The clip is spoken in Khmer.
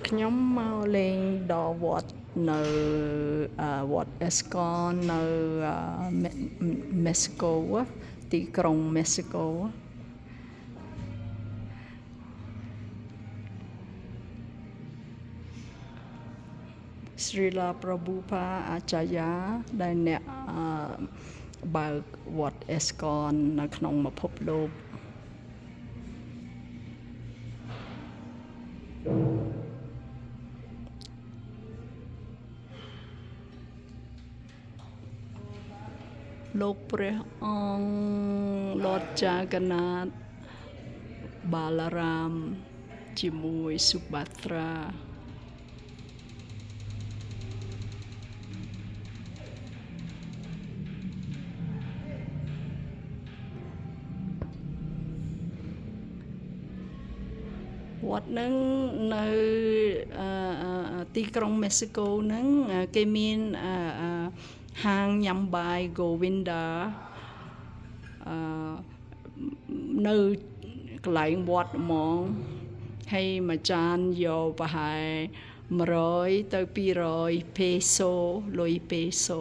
ខ្ញុំមកលេងដល់វត្តនៅវត្តអេស្កននៅមេxico ទីក្រុងមេxico ស្រីឡាប្រភូផាអាចារ្យាដែលអ្នកបើកវត្តអេស្កននៅក្នុងពិភពលោកលោកព្រះអង្គលតចាកណាតបាឡារាមជាមួយសុបាត្រាវត្តនឹងនៅទីក្រុងមេxico ហ្នឹងគេមានហាងញ៉ាំបាយ Govinda នៅកន្លែងវត្តហ្មងហើយមួយចានយកប្រហែល100ទៅ200 ពេសូលុយពេសូ